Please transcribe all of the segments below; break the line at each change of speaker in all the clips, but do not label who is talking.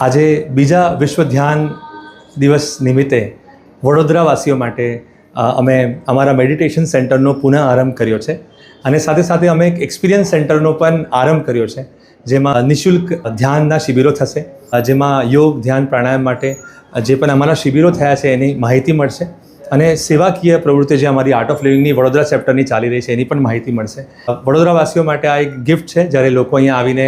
આજે બીજા વિશ્વ ધ્યાન દિવસ નિમિત્તે વડોદરાવાસીઓ માટે અમે અમારા મેડિટેશન સેન્ટરનો પુનઃ આરંભ કર્યો છે અને સાથે સાથે અમે એક એક્સપિરિયન્સ સેન્ટરનો પણ આરંભ કર્યો છે, જેમાં નિઃશુલ્ક ધ્યાનના શિબિરો થશે, જેમાં યોગ ધ્યાન પ્રાણાયામ માટે જે પણ અમારા શિબિરો થયા છે એની માહિતી મળશે અને સેવાકીય પ્રવૃત્તિ જે અમારી આર્ટ ઓફ લિવિંગની વડોદરા ચેપ્ટરની ચાલી રહી છે એની પણ માહિતી મળશે. વડોદરાવાસીઓ માટે આ એક ગિફ્ટ છે. જ્યારે લોકો અહીંયા આવીને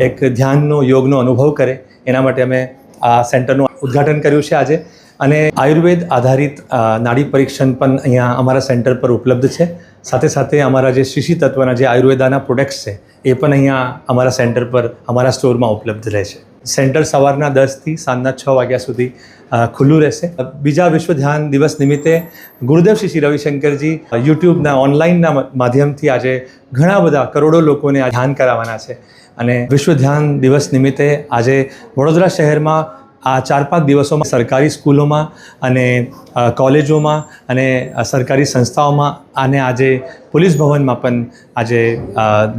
એક ધ્યાનનો યોગનો અનુભવ કરે એના માટે અમે આ સેન્ટરનું ઉદ્ઘાટન કર્યું છે આજે. અને આયુર્વેદ આધારિત નાડી પરીક્ષણ પણ અહીંયા અમારા સેન્ટર પર ઉપલબ્ધ છે. સાથે સાથે અમારા જે શ્રી તત્વના જે આયુર્વેદાના પ્રોડક્ટ્સ છે એ પણ અહીંયા અમારા સેન્ટર પર અમારા સ્ટોરમાં ઉપલબ્ધ રહે છે. સેન્ટર સવારના 10થી સાંજના 6 વાગ્યા સુધી ખુલ્લું રહેશે. બીજા વિશ્વ ધ્યાન દિવસ નિમિત્તે ગુરુદેવ શ્રી રવિશંકરજી યુટ્યુબના ઓનલાઈનના માધ્યમથી આજે ઘણા બધા કરોડો લોકોને આ ધ્યાન કરાવવાના છે. અને વિશ્વ ધ્યાન દિવસ નિમિત્તે આજે વડોદરા શહેરમાં આ 4-5 દિવસોમાં સરકારી સ્કૂલોમાં અને કોલેજોમાં અને સરકારી સંસ્થાઓમાં અને આજે પોલીસ ભવનમાં પણ આજે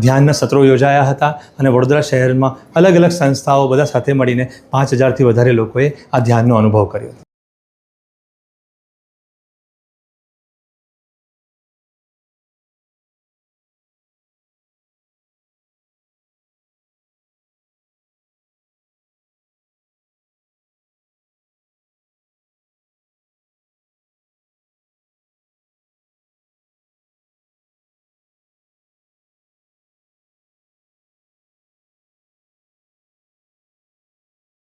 ધ્યાનના સત્રો યોજાયા હતા અને વડોદરા શહેરમાં અલગ અલગ સંસ્થાઓ બધા સાથે મળીને 5000થી વધારે લોકોએ આ ધ્યાનનો અનુભવ કર્યો હતો.